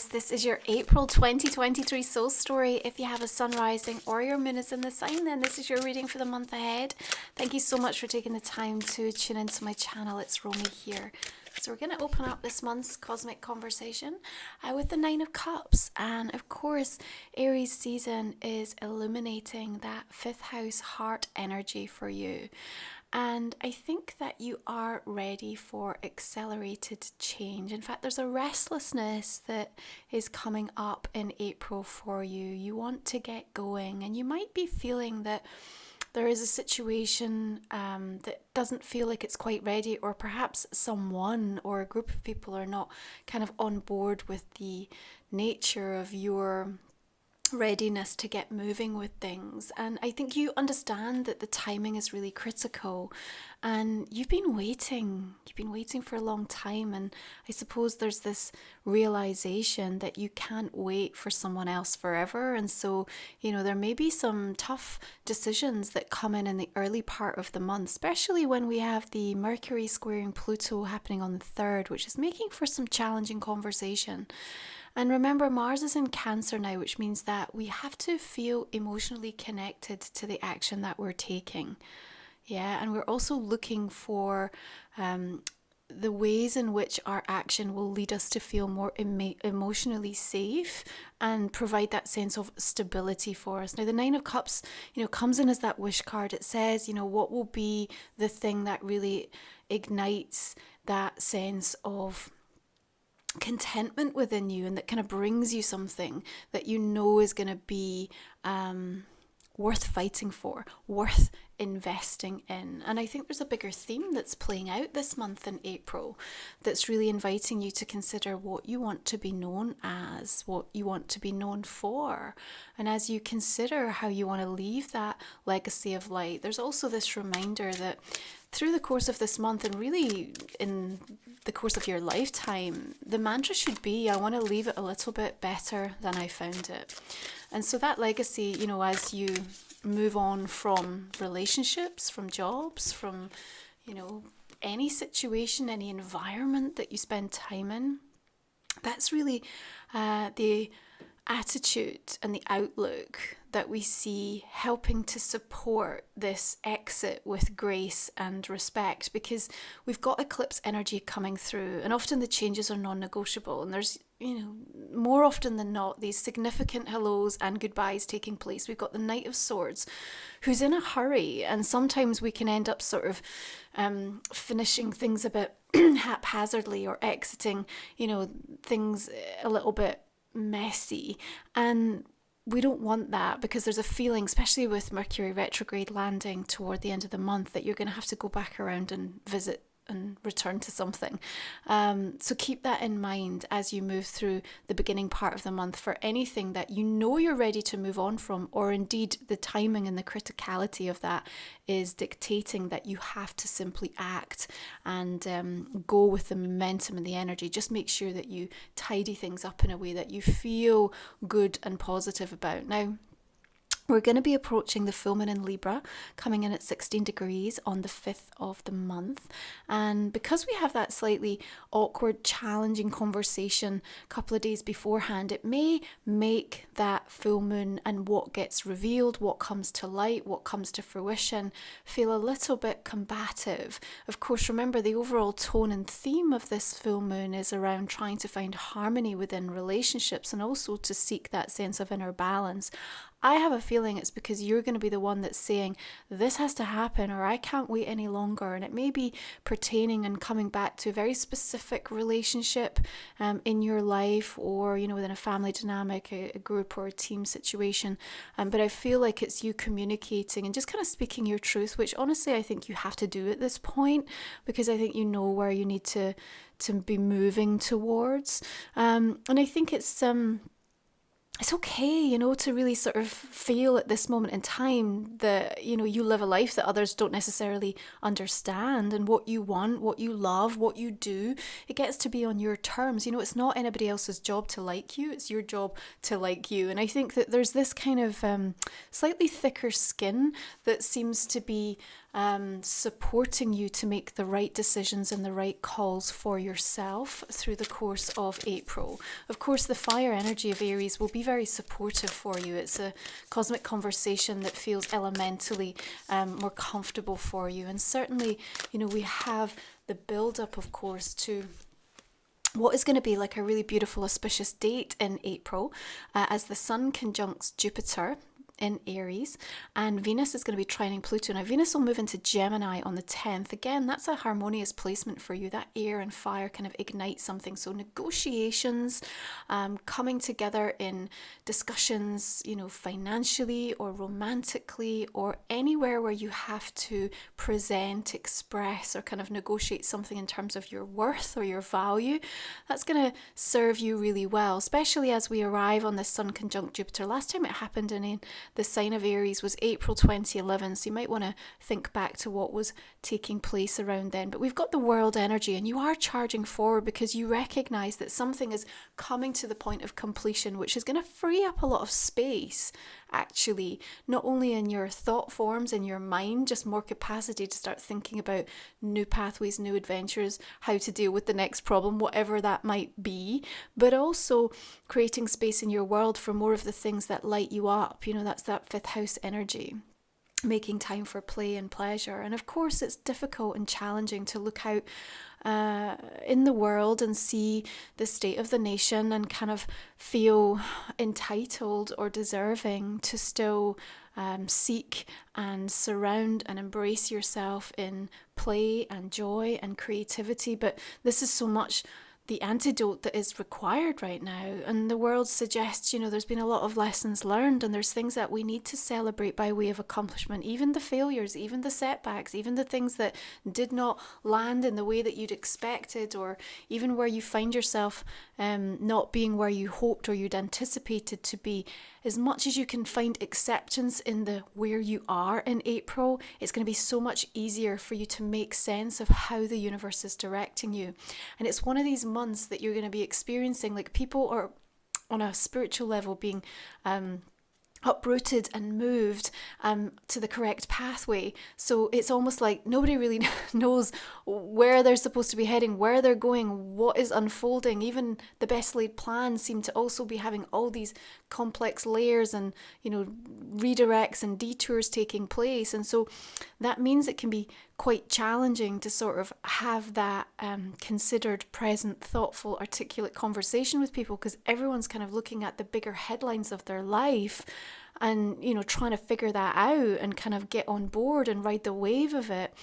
Sagittarius, this is your April 2023 soul story. If you have a sun rising or your moon is in the sign, then this is your reading for the month ahead. Thank you so much for taking the time to tune into my channel. It's Romy here. So we're going to open up this month's cosmic conversation with the Nine of Cups. And of course, Aries season is illuminating that fifth house heart energy for you. And I think that you are ready for accelerated change. In fact, there's a restlessness that is coming up in April for you. You want to get going, and you might be feeling that there is a situation that doesn't feel like it's quite ready, or perhaps someone or a group of people are not kind of on board with the nature of your readiness to get moving with things. And I think you understand that the timing is really critical, and you've been waiting for a long time. And I suppose there's this realization that you can't wait for someone else forever. And so, there may be some tough decisions that come in the early part of the month, especially when we have the Mercury squaring Pluto happening on the 3rd, which is making for some challenging conversation. And remember, Mars is in Cancer now, which means that we have to feel emotionally connected to the action that we're taking. Yeah, and we're also looking for the ways in which our action will lead us to feel more emotionally safe and provide that sense of stability for us. Now, the Nine of Cups, comes in as that wish card. It says, what will be the thing that really ignites that sense of contentment within you, and that kind of brings you something that is going to be worth fighting for, worth investing in. And I think there's a bigger theme that's playing out this month in April that's really inviting you to consider what you want to be known as, what you want to be known for. And as you consider how you want to leave that legacy of light, there's also this reminder that through the course of this month, and really in the course of your lifetime, the mantra should be, I want to leave it a little bit better than I found it. And so that legacy, as you move on from relationships, from jobs, from, any situation, any environment that you spend time in, that's really the attitude and the outlook that we see helping to support this exit with grace and respect, because we've got eclipse energy coming through, and often the changes are non-negotiable, and there's more often than not these significant hellos and goodbyes taking place. We've got the Knight of Swords who's in a hurry, and sometimes we can end up sort of finishing things a bit haphazardly, or exiting things a little bit messy, and we don't want that, because there's a feeling, especially with Mercury retrograde landing toward the end of the month, that you're going to have to go back around and visit and return to something. So keep that in mind as you move through the beginning part of the month for anything that you're ready to move on from, or indeed the timing and the criticality of that is dictating that you have to simply act and go with the momentum and the energy. Just make sure that you tidy things up in a way that you feel good and positive about. Now, we're going to be approaching the full moon in Libra, coming in at 16 degrees on the 5th of the month. And because we have that slightly awkward, challenging conversation a couple of days beforehand, it may make that full moon and what gets revealed, what comes to light, what comes to fruition, feel a little bit combative. Of course, remember, the overall tone and theme of this full moon is around trying to find harmony within relationships, and also to seek that sense of inner balance. I have a feeling it's because you're going to be the one that's saying, this has to happen, or I can't wait any longer. And it may be pertaining and coming back to a very specific relationship in your life, or, within a family dynamic, a group or a team situation. But I feel like it's you communicating and just kind of speaking your truth, which honestly I think you have to do at this point, because I think you know where you need to be moving towards. And I think it's okay, to really sort of feel at this moment in time that, you live a life that others don't necessarily understand, and what you want, what you love, what you do, it gets to be on your terms. It's not anybody else's job to like you, it's your job to like you. And I think that there's this kind of slightly thicker skin that seems to be supporting you to make the right decisions and the right calls for yourself through the course of April. Of course, the fire energy of Aries will be very supportive for you. It's a cosmic conversation that feels elementally more comfortable for you. And certainly, we have the build-up, of course, to what is going to be like a really beautiful auspicious date in April as the Sun conjuncts Jupiter in Aries, and Venus is going to be trining Pluto. Now, Venus will move into Gemini on the 10th. Again, that's a harmonious placement for you. That air and fire kind of ignite something. So negotiations, coming together in discussions, financially or romantically, or anywhere where you have to present, express, or kind of negotiate something in terms of your worth or your value. That's going to serve you really well, especially as we arrive on the Sun conjunct Jupiter. Last time it happened in the sign of Aries was April 2011, so you might want to think back to what was taking place around then. But we've got the world energy, and you are charging forward because you recognize that something is coming to the point of completion, which is going to free up a lot of space, actually, not only in your thought forms, in your mind, just more capacity to start thinking about new pathways, new adventures, how to deal with the next problem, whatever that might be, but also creating space in your world for more of the things that light you up. That's that fifth house energy, making time for play and pleasure. And of course, it's difficult and challenging to look out in the world and see the state of the nation and kind of feel entitled or deserving to still seek and surround and embrace yourself in play and joy and creativity. But this is so much the antidote that is required right now. And the world suggests, there's been a lot of lessons learned, and there's things that we need to celebrate by way of accomplishment, even the failures, even the setbacks, even the things that did not land in the way that you'd expected, or even where you find yourself not being where you hoped or you'd anticipated to be. As much as you can find acceptance in the where you are in April, it's going to be so much easier for you to make sense of how the universe is directing you. And it's one of these months that you're going to be experiencing, like, people are on a spiritual level being uprooted and moved to the correct pathway. So it's almost like nobody really knows where they're supposed to be heading, where they're going, what is unfolding. Even the best laid plans seem to also be having all these complex layers and, redirects and detours taking place. And so that means it can be quite challenging to sort of have that considered, present, thoughtful, articulate conversation with people, because everyone's kind of looking at the bigger headlines of their life and, trying to figure that out and kind of get on board and ride the wave of it.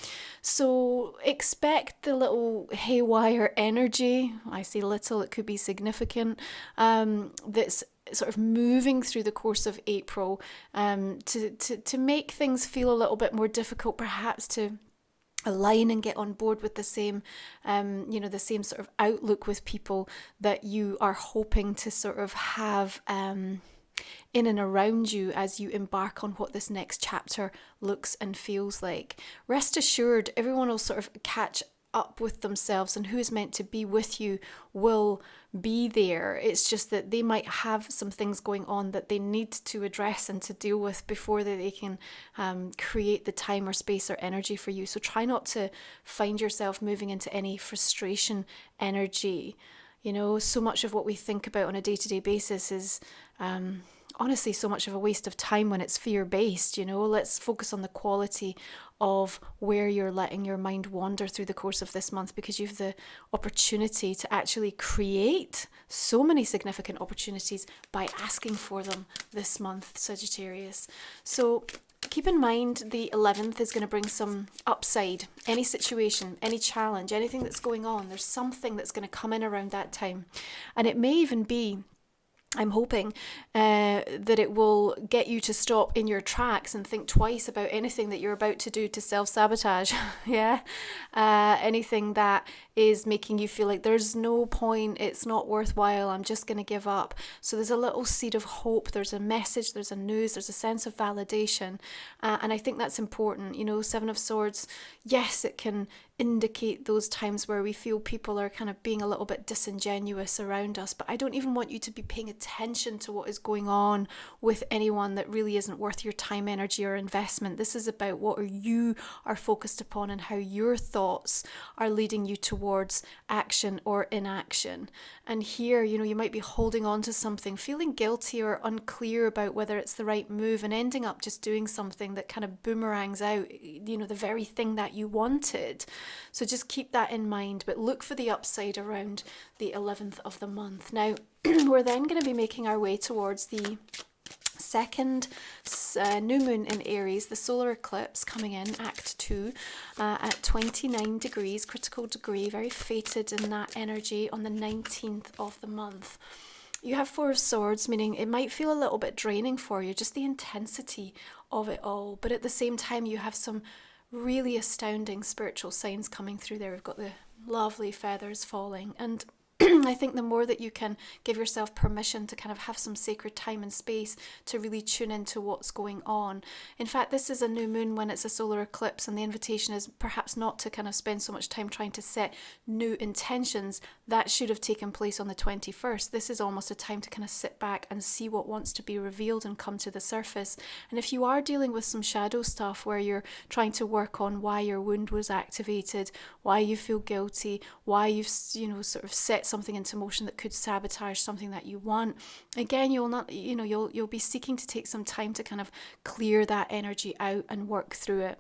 So expect the little haywire energy. I say little, it could be significant, that's sort of moving through the course of April to make things feel a little bit more difficult, perhaps to align and get on board with the same, the same sort of outlook with people that you are hoping to sort of have in and around you as you embark on what this next chapter looks and feels like. Rest assured, everyone will sort of catch up with themselves, and who is meant to be with you will be there. It's just that they might have some things going on that they need to address and to deal with before they can create the time or space or energy for you. So try not to find yourself moving into any frustration energy. So much of what we think about on a day-to-day basis is honestly so much of a waste of time when it's fear-based. Let's focus on the quality of where you're letting your mind wander through the course of this month, because you have the opportunity to actually create so many significant opportunities by asking for them this month, Sagittarius. So keep in mind the 11th is going to bring some upside. Any situation, any challenge, anything that's going on, there's something that's going to come in around that time. And it may even be, I'm hoping that it will get you to stop in your tracks and think twice about anything that you're about to do to self-sabotage. Anything that is making you feel like there's no point, it's not worthwhile, I'm just going to give up. So there's a little seed of hope, there's a message, there's a news, there's a sense of validation. And I think that's important. You know, Seven of Swords, yes, it can indicate those times where we feel people are kind of being a little bit disingenuous around us, but I don't even want you to be paying attention to what is going on with anyone that really isn't worth your time, energy, or investment. This is about what you are focused upon and how your thoughts are leading you towards action or inaction. And here, you know, you might be holding on to something, feeling guilty or unclear about whether it's the right move, and ending up just doing something that kind of boomerangs out, you know, the very thing that you wanted. So just keep that in mind, but look for the upside around the 11th of the month. Now, we're then going to be making our way towards the second new moon in Aries, the solar eclipse coming in, Act 2, at 29 degrees, critical degree, very fated in that energy on the 19th of the month. You have Four of Swords, meaning it might feel a little bit draining for you, just the intensity of it all, but at the same time you have some really astounding spiritual signs coming through there. We've got the lovely feathers falling, and I think the more that you can give yourself permission to kind of have some sacred time and space to really tune into what's going on. In fact, this is a new moon when it's a solar eclipse, and the invitation is perhaps not to kind of spend so much time trying to set new intentions. That should have taken place on the 21st. This is almost a time to kind of sit back and see what wants to be revealed and come to the surface. And if you are dealing with some shadow stuff where you're trying to work on why your wound was activated, why you feel guilty, why you've, you know, sort of set something into motion that could sabotage something that you want, again, you'll be seeking to take some time to kind of clear that energy out and work through it.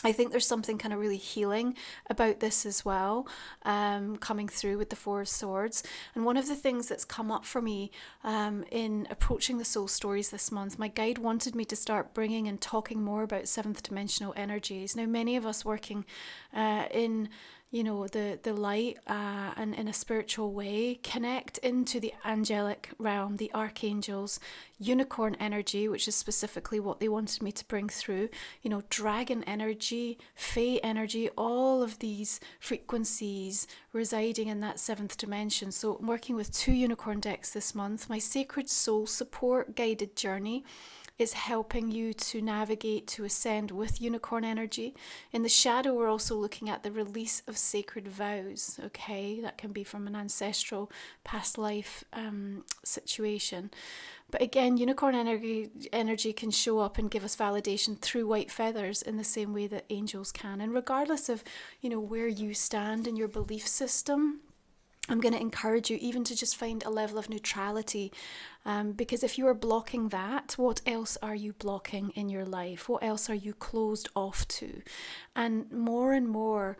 I think there's something kind of really healing about this as well, coming through with the Four of Swords. And one of the things that's come up for me in approaching the soul stories this month, my guide wanted me to start bringing and talking more about seventh dimensional energies. Now, many of us working in the light and in a spiritual way, connect into the angelic realm, the archangels, unicorn energy, which is specifically what they wanted me to bring through, dragon energy, fae energy, all of these frequencies residing in that seventh dimension. So I'm working with 2 unicorn decks this month. My Sacred Soul Support Guided Journey is helping you to navigate, to ascend with unicorn energy. In the shadow, we're also looking at the release of sacred vows, okay? That can be from an ancestral past life situation. But again, unicorn energy can show up and give us validation through white feathers in the same way that angels can. And regardless of, where you stand in your belief system, I'm going to encourage you even to just find a level of neutrality, because if you are blocking that, what else are you blocking in your life? What else are you closed off to? And more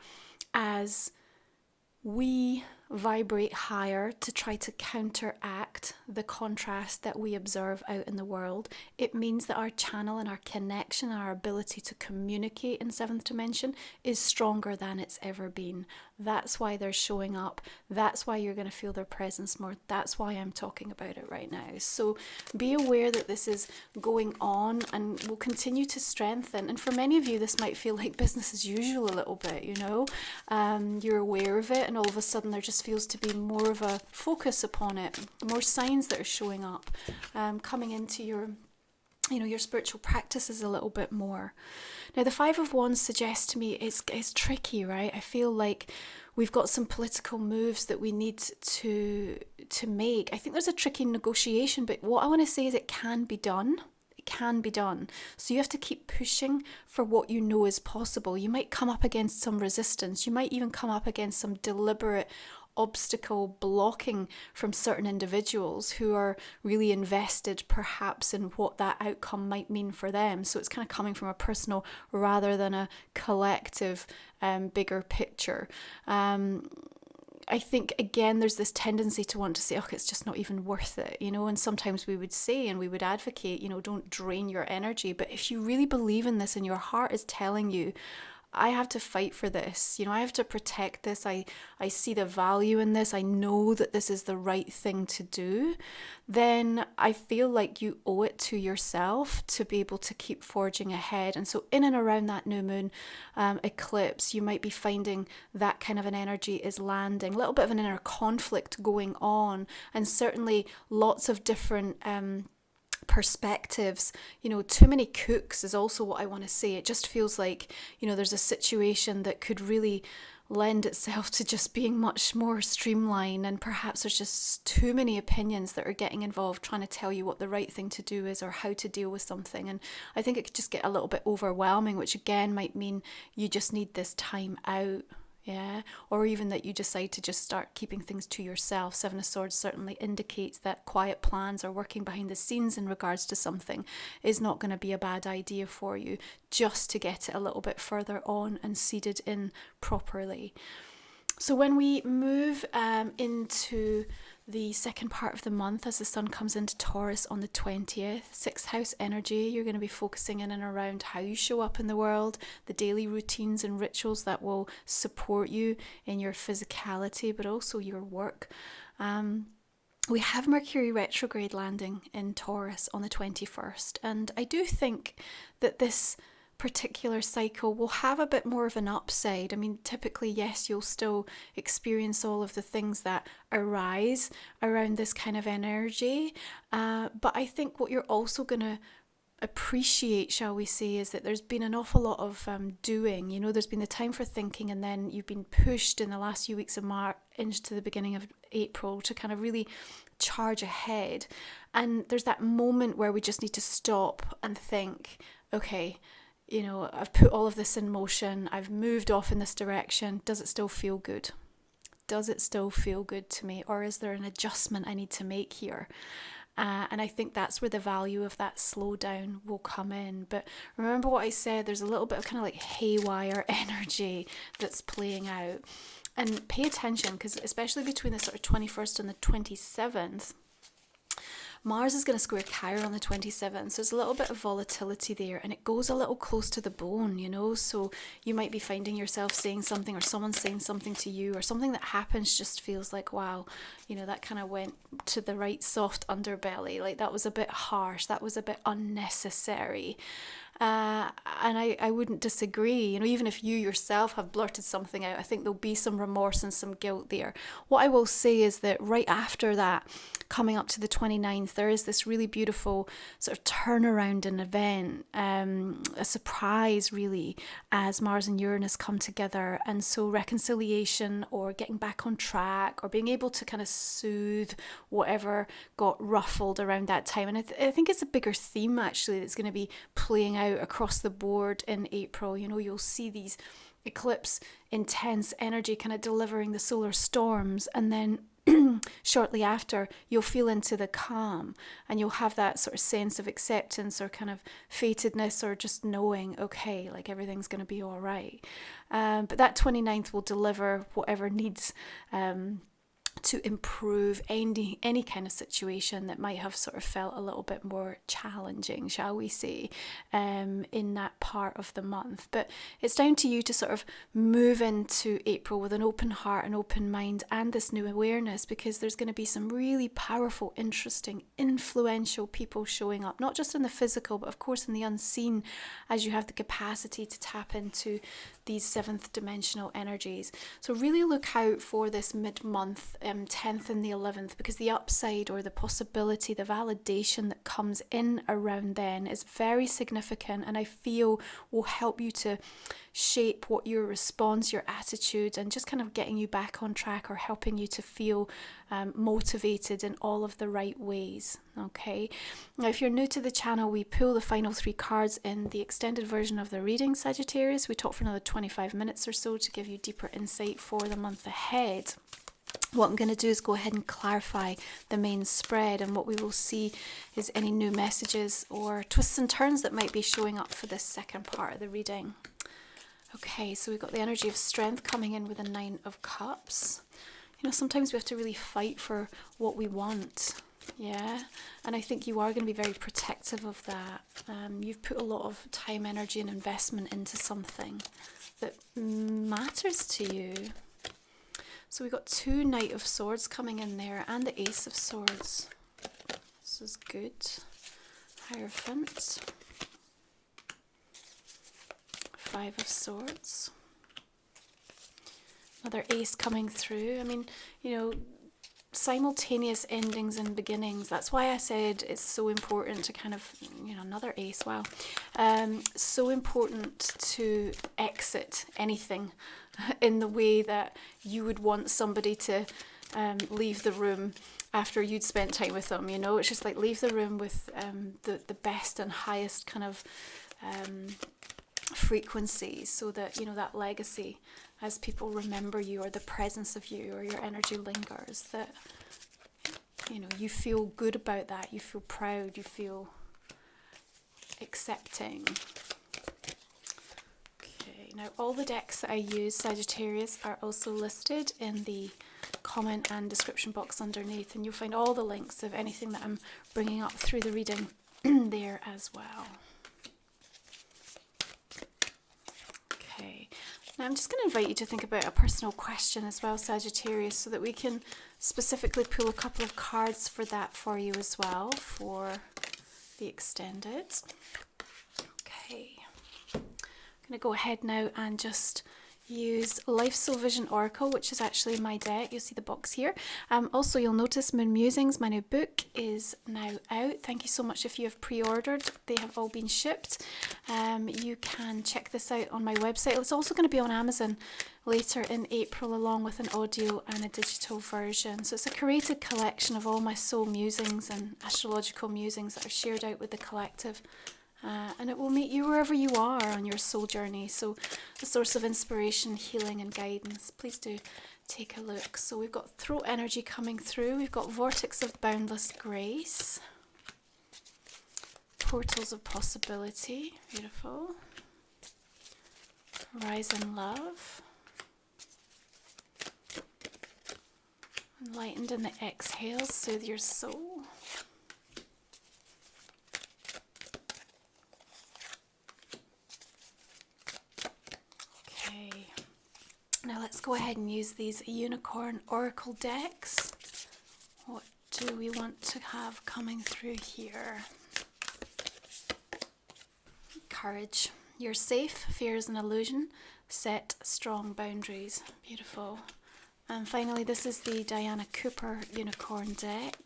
as we vibrate higher to try to counteract the contrast that we observe out in the world, it means that our channel and our connection, our ability to communicate in 7th dimension is stronger than it's ever been. That's why they're showing up. That's why you're going to feel their presence more. That's why I'm talking about it right now. So be aware that this is going on and will continue to strengthen. And for many of you, this might feel like business as usual a little bit, You're aware of it, and all of a sudden there just feels to be more of a focus upon it, more signs that are showing up, coming into your spiritual practices a little bit more. Now, the Five of Wands suggests to me it's tricky, right? I feel like we've got some political moves that we need to make. I think there's a tricky negotiation, but what I want to say is it can be done. It can be done. So you have to keep pushing for what you know is possible. You might come up against some resistance. You might even come up against some deliberate obstacle blocking from certain individuals who are really invested perhaps in what that outcome might mean for them. So it's kind of coming from a personal rather than a collective bigger picture. I think, again, there's this tendency to want to say, it's just not even worth it, and sometimes we would say and we would advocate, don't drain your energy. But if you really believe in this and your heart is telling you, I have to fight for this. You know, I have to protect this. I see the value in this. I know that this is the right thing to do. Then I feel like you owe it to yourself to be able to keep forging ahead. And so in and around that new moon eclipse, you might be finding that kind of an energy is landing, a little bit of an inner conflict going on, and certainly lots of different perspectives. You know, too many cooks is also what I want to say. It just feels like, you know, there's a situation that could really lend itself to just being much more streamlined, and perhaps there's just too many opinions that are getting involved trying to tell you what the right thing to do is or how to deal with something. And I think it could just get a little bit overwhelming, which again might mean you just need this time out. Yeah, or even that you decide to just start keeping things to yourself. Seven of Swords certainly indicates that quiet plans or working behind the scenes in regards to something is not going to be a bad idea for you, just to get it a little bit further on and seeded in properly. So when we move into the second part of the month, as the sun comes into Taurus on the 20th, 6th house energy, you're going to be focusing in and around how you show up in the world, the daily routines and rituals that will support you in your physicality, but also your work. We have Mercury retrograde landing in Taurus on the 21st, and I do think that this particular cycle will have a bit more of an upside. I mean, typically, yes, you'll still experience all of the things that arise around this kind of energy, but I think what you're also going to appreciate, shall we say, is that there's been an awful lot of doing. You know, there's been the time for thinking, and then you've been pushed in the last few weeks of March into the beginning of April to kind of really charge ahead. And there's that moment where we just need to stop and think, okay, you know, I've put all of this in motion, I've moved off in this direction, does it still feel good? Does it still feel good to me? Or is there an adjustment I need to make here? And I think that's where the value of that slowdown will come in. But remember what I said, there's a little bit of kind of like haywire energy that's playing out. And pay attention, because especially between the sort of 21st and the 27th, Mars is going to square Chiron on the 27th, so there's a little bit of volatility there, and it goes a little close to the bone, you know, so you might be finding yourself saying something, or someone saying something to you, or something that happens just feels like, wow, you know, that kind of went to the right soft underbelly, like that was a bit harsh, that was a bit unnecessary. And I wouldn't disagree, you know, even if you yourself have blurted something out, I think there'll be some remorse and some guilt there. What I will say is that right after that, coming up to the 29th, there is this really beautiful sort of turnaround in event, a surprise really, as Mars and Uranus come together. And so reconciliation, or getting back on track, or being able to kind of soothe whatever got ruffled around that time. And I think it's a bigger theme actually that's going to be playing out across the board in April. You know, you'll see these eclipse intense energy kind of delivering the solar storms, and then shortly after you'll feel into the calm, and you'll have that sort of sense of acceptance or kind of fatedness, or just knowing, okay, like everything's going to be all right. But that 29th will deliver whatever needs to improve any kind of situation that might have sort of felt a little bit more challenging, shall we say, in that part of the month. But it's down to you to sort of move into April with an open heart, an open mind, and this new awareness, because there's going to be some really powerful, interesting, influential people showing up, not just in the physical, but of course in the unseen, as you have the capacity to tap into these seventh dimensional energies. So really look out for this mid-month, 10th and the 11th, because the upside, or the possibility, the validation that comes in around then is very significant, and I feel will help you to shape what your response, your attitude, and just kind of getting you back on track, or helping you to feel motivated in all of the right ways. Okay, now if you're new to the channel, we pull the final 3 cards in the extended version of the reading, Sagittarius. We talk for another 25 minutes or so to give you deeper insight for the month ahead. What I'm going to do is go ahead and clarify the main spread, and what we will see is any new messages or twists and turns that might be showing up for this second part of the reading. Okay, so we've got the energy of strength coming in with a 9 of Cups. You know, sometimes we have to really fight for what we want. Yeah, and I think you are going to be very protective of that. You've put a lot of time, energy, and investment into something. that matters to you. So we've got 2 Knight of Swords coming in there and the Ace of Swords. This is good. Hierophant. 5 of Swords. Another Ace coming through. I mean, you know, simultaneous endings and beginnings. That's why I said it's so important to kind of, you know, another Ace, wow. So important to exit anything in the way that you would want somebody to leave the room after you'd spent time with them, you know. It's just like leave the room with the best and highest kind of frequency, so that, you know, that legacy, as people remember you, or the presence of you, or your energy lingers, that, you know, you feel good about that, you feel proud, you feel accepting. Okay, now all the decks that I use, Sagittarius, are also listed in the comment and description box underneath, and you'll find all the links of anything that I'm bringing up through the reading there as well. Okay, now I'm just going to invite you to think about a personal question as well, Sagittarius, so that we can specifically pull a couple of cards for that for you as well, for the extended. Okay, I'm going to go ahead now and just use Life Soul Vision Oracle, which is actually my deck. You'll see the box here. Also, you'll notice Moon Musings, my new book, is now out. Thank you so much if you have pre-ordered. They have all been shipped. You can check this out on my website. It's also going to be on Amazon later in April, along with an audio and a digital version. So it's a curated collection of all my soul musings and astrological musings that are shared out with the collective. And it will meet you wherever you are on your soul journey. So a source of inspiration, healing and guidance. Please do take a look. So we've got throat energy coming through. We've got vortex of boundless grace. Portals of possibility. Beautiful. Rise in love. Enlightened in the exhale. Soothe your soul. Now let's go ahead and use these Unicorn Oracle decks. What do we want to have coming through here? Courage. You're safe. Fear is an illusion. Set strong boundaries. Beautiful. And finally, this is the Diana Cooper Unicorn deck.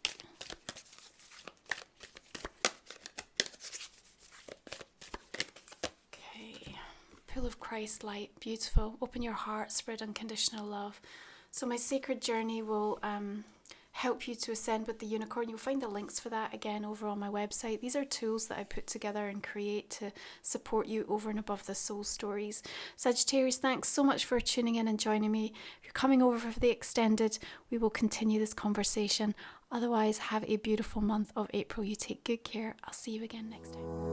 Pool of Christ light, beautiful. Open your heart, spread unconditional love. So my sacred journey will help you to ascend with the unicorn. You'll find the links for that again over on my website. These are tools that I put together and create to support you over and above the soul stories. Sagittarius, thanks so much for tuning in and joining me. If you're coming over for the extended, we will continue this conversation. Otherwise, have a beautiful month of April. You take good care. I'll see you again next time.